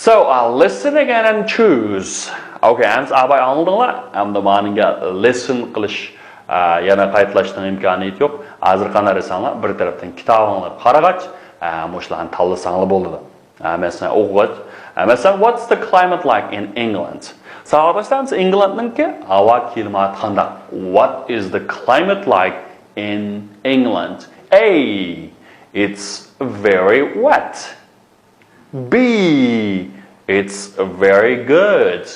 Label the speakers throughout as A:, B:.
A: So, listen again and choose. Okay, and abay anladыңlar? Hamda manınga listen qilish yana qaytlashning imkoniyati yo'q. Hozir qanarisanlar bir tarafdan kitobinglar qarag'ach, mushlarni tanlasanglar bo'ladi. Masalan, o'qig'ach, masalan, what's the climate like in England? Sağdaşlarımız England'nınki hava kelimat qandaq. What is the climate like in England? A. It's very wet. B. It's very good.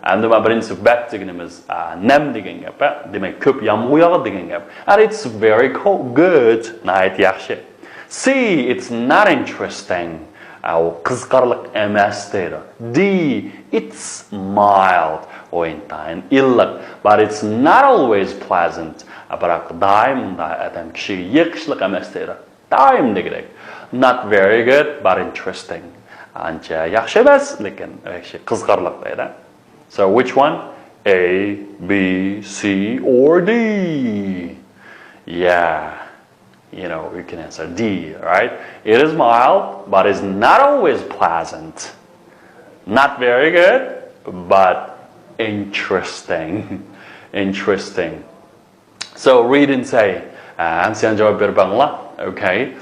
A: And birinchisi wet deganimiz nam degan gap, demak ko'p yomg'ir yog'adi degan gap. And it's very good. Nihoyat yaxshi. C. It's not interesting. Qiziqarli emas deydi. D. It's mild. O'yintayin illiq. But it's not always pleasant. Biroq doim adam kishiga yoqishliq emas deydi. Doim degidek. Not very good, but interesting. Ancha yaxshi emas, lekin qiziqarli deydi. So which one? A, B, C, or D? Yeah. You know, you can answer D, right? It is mild, but it's not always pleasant. Not very good, but interesting. Interesting. So read and say, answer jawab berbangla. Okay.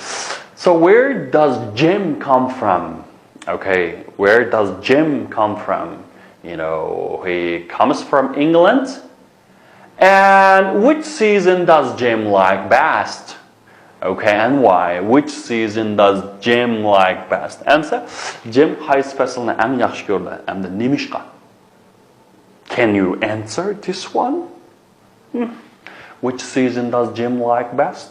A: So where does Jim come from? Okay, where does Jim come from? You know, he comes from England. And which season does Jim like best? Okay, and why? Which season does Jim like best? Answer: Jim qaysi faslni eng yaxshi ko'rdi? Hamda nimishqa? Can you answer this one? Which season does Jim like best?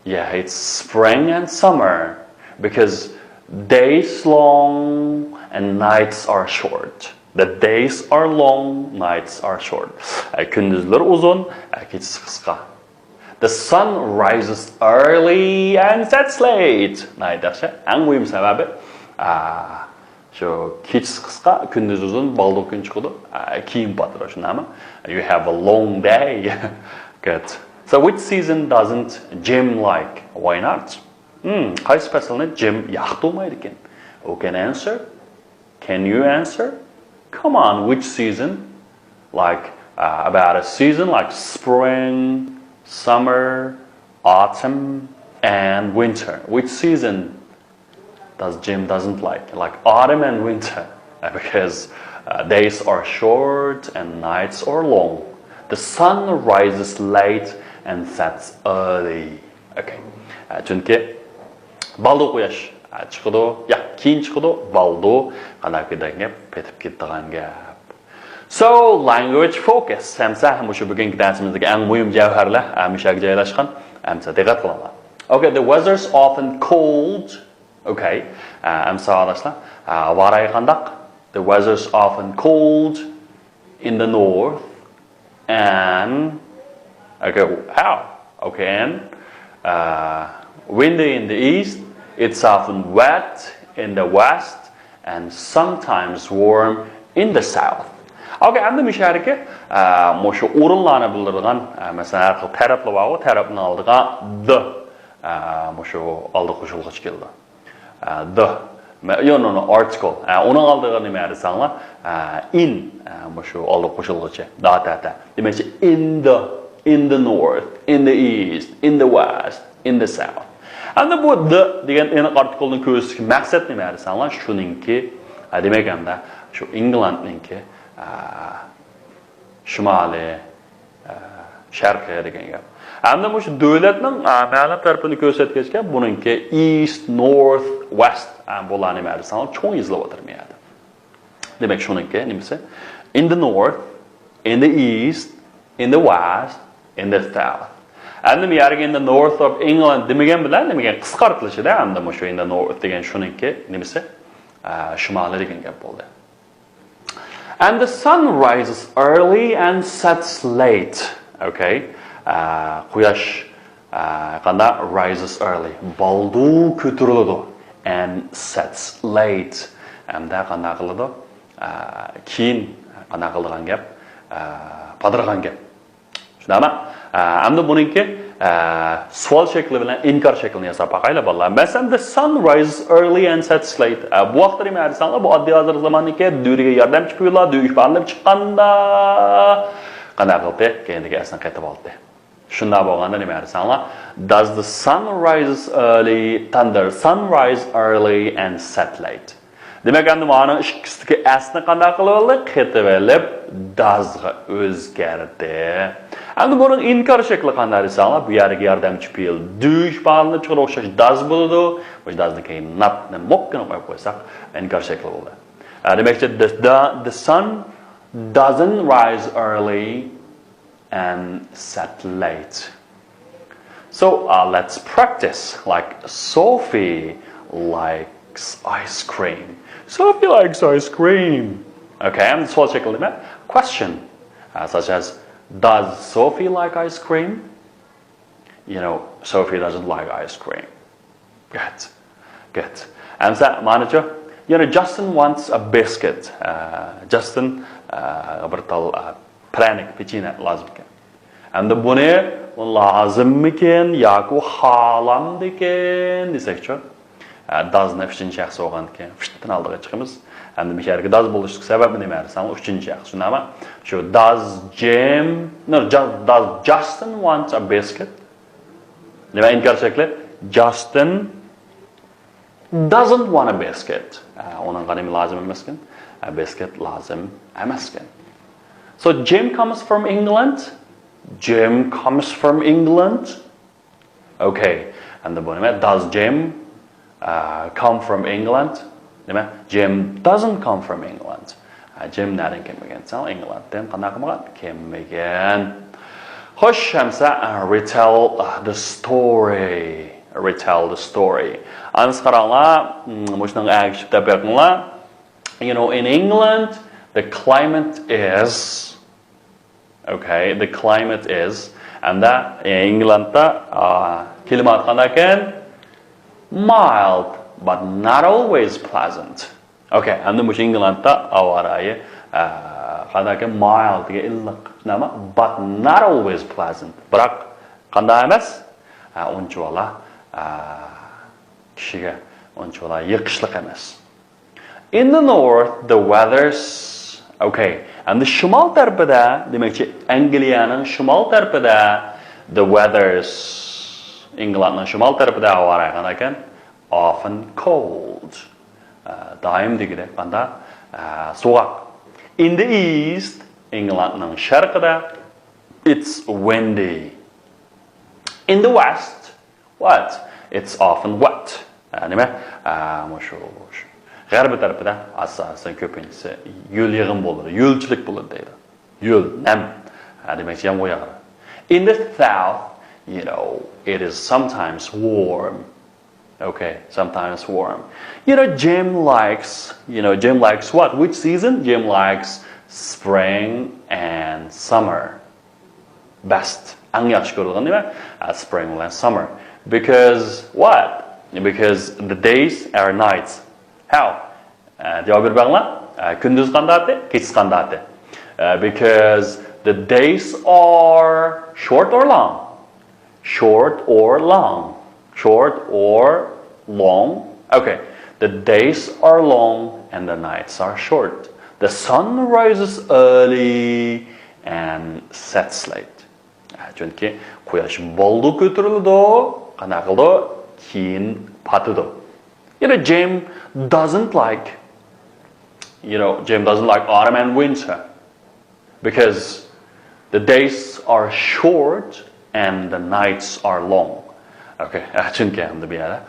A: Yeah, it's spring and summer because days long and nights are short. The days are long, nights are short. Gündüzler uzun, gecesi kısa. The sun rises early and sets late. Naydaşa, en mühim sebebi şu gecesi kısa, gündüz uzun, baldık gün çıkıdı. Kiyim batırır şunu ama. You have a long day. Good. So which season doesn't Jim like? Why not? Qaysi faslni Jim yoqtirmaydi ekan? Who can answer? Can you answer? Come on, which season? Like about a season like spring, summer, autumn, and winter. Which season does Jim doesn't like? Like autumn and winter, because days are short and nights are long. The sun rises late and sets early. Okay. Çünkü baldı quyosh chiqadi, keyin chiqadi, baldu qanaqadan gap petib ketadigan gap. So, language focus. Hamsa ham o'sha bugungi darsimizdagi eng muhim javharlar mishaga joylashgan. Hamsa diqqat qilinglar. Okay, the weather's often cold. Okay. Hamsa adashlar, varay qandaq? The weather's often cold in the north and how? Okay, and windy in the east. It's often wet in the west and sometimes warm in the south. Okay, endi mishariki o'sha o'rinlarni bildirgan, masalan, har xil taraflar bor, tarafning oldiga the o'sha oldi qo'shilg'ich keldi. The no article. Uning oldiga nima desanglar, in o'sha oldi qo'shilg'ichi, da. Demak, in the north, in the east, in the west, in the south. Endi bu the degan artikelning ko'rishki maqsad nima desanglar, shuningki, demak hamda shu Englandningki shimoliy, sharqiy degan gap. Endi bu davlatning ma'lum tarafini ko'rsatgachga buningki east, north, west bo'lani nima desanglar, cho'ng yozilib o'tirmaydi. Demak shuningki nimasi? In the north, in the east, in the west, in the south. And the yargi in the north of England demagan bilan nimaga qisqartirishida hamda shu in the north degan shuningki nimasi? Shimoliy degan gap bo'ldi. And the sun rises early and sets late. Okay? Quyosh qanda rises early. Baldu ko'tariladi and sets late. Hamda qanda qiladi? Keyin qanda qiladigan gap? Padirgan gap. Shundami? Hamda buningki savol shakli bilan inkor shaklini yasab baqaylar bolalar. Masalan, the sun rises early and sets late. Bu vaqtda nima deysanglar, bu oddiy hozir zamonniki duriga yordamchi qo'ylar, duy barlab chiqqanda qanday qildi? Keyingi aslan qaytib oldi. Shunda bo'lganda nima deysanglar? Does the sun rise early, thunder, sunrise early and set late. Demak, endi mana ikkisidagi asni qanday qilib oldi? Qaytib olib, doesga o'zgardi. Endi buning inkor shakli qanday desanglar, bu yerga yordamchi fe'l duy barlab chiqib o'xshash does bo'ladi. Bu doesni keyin notni mokkini qo'yib qo'ysak, inkor shakli bo'ldi. Demakchi, the sun doesn't rise early and set late. So let's practice. Like Sophie likes ice cream. Sophie likes ice cream. Okay, and this whole shakli nima? Question, such as, does Sophie like ice cream? You know, Sophie doesn't like ice cream. Good. And that manager, you know, Justin wants a biscuit. Justin, pranik, pechina lazım ekan. Endi buni lazımmikan yoki xohlamdikan desakchi, doesni uchinchi shaxs bo'lgan ekan. Fitdan oldiga chiqamiz. Endi bu yerga does bo'lishi sababi nima desam, uchinchi shaxs. Shundami? Shu does Justin wants a biscuit? Nima inkor shakli? Justin doesn't want a biscuit. Onun qanday lazım emaskan? A biscuit lazım emaskan. So Jim comes from England. Jim comes from England. Okay. And the nima? Does Jim come from England? Nima? Jim doesn't come from England. Jim nereden kelmagan? Sen Englanddan qanday qilmagan? Kelmagan. Xo'sh, hamsa retell the story. Retell the story. Anis qaranglar, mushunga agishib tabaqinglar. You know, in England, the climate is, okay, the climate is, and that in Englandda klimat qanday ekan? Mild, but not always pleasant. Okay, endi mush Englandda avarayi qanday ekan? Mild degan illiq, nima? But not always pleasant. Biroq qanday emas? Unchola kishiga unchola yiqishliq emas. In the north, the weather's okay. And the shimol tarafida, demakchi Angliyaning shimol tarafida, the weather's Englandning shimol tarafida havo qanday ekan? Often cold. Doim degidek qanday? Sovuq. In the east, Englandning sharqida, it's windy. In the west, what? It's often wet. Nima? Mushu. G'arbiy tarafida asosan ko'pincha yo'l yig'im bo'ladi, yo'lchilik bo'ladi deydi. Yo'l, nam. Demak, yomg'ir yog'adi. In the south, you know, it is sometimes warm. Okay, sometimes warm. You know, Jim likes what? Which season? Jim likes spring and summer. Best. Ang yaxshi ko'radigan nima? Spring and summer. Because what? Because the days are nights. How? Javob berbanglar. Kunduz qanday? Kech qanday? Because the days are short or long? Short or long? Short or long? Okay. The days are long and the nights are short. The sun rises early and sets late. Chunki quyosh boldi ko'tarildi, qanday qildi? Keyin patidi. You know, Jim doesn't like autumn and winter because the days are short and the nights are long. Okay, chunki endi bu yerda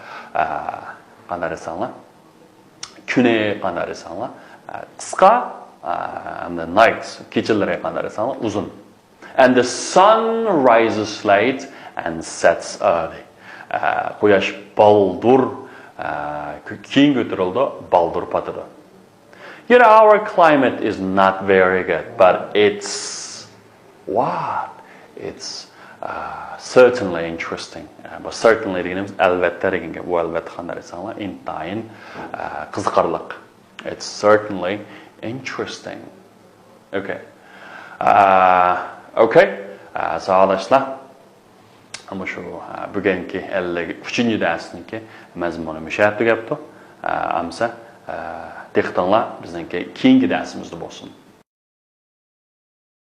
A: qanday desanglar, kuni qanday desanglar, qisqa, and the nights, kechalari qanday desanglar, uzun. And the sun rises late and sets early. Quyosh baldur keyin ko'tarildi, baldur patidi. You know, our climate is not very good, but it's what? It's certainly interesting. But certainly deganimiz albatta deganga, bu albatta qanday desanglar, intayin qiziqarliq. It's certainly interesting. Okay. Okay. Sağolashlar. Ama şu bugünkü 53. dersinki mazmunu müşahede yaptı. Amsa diqqətinizə bizimki keyingi dərsimizdə olsun.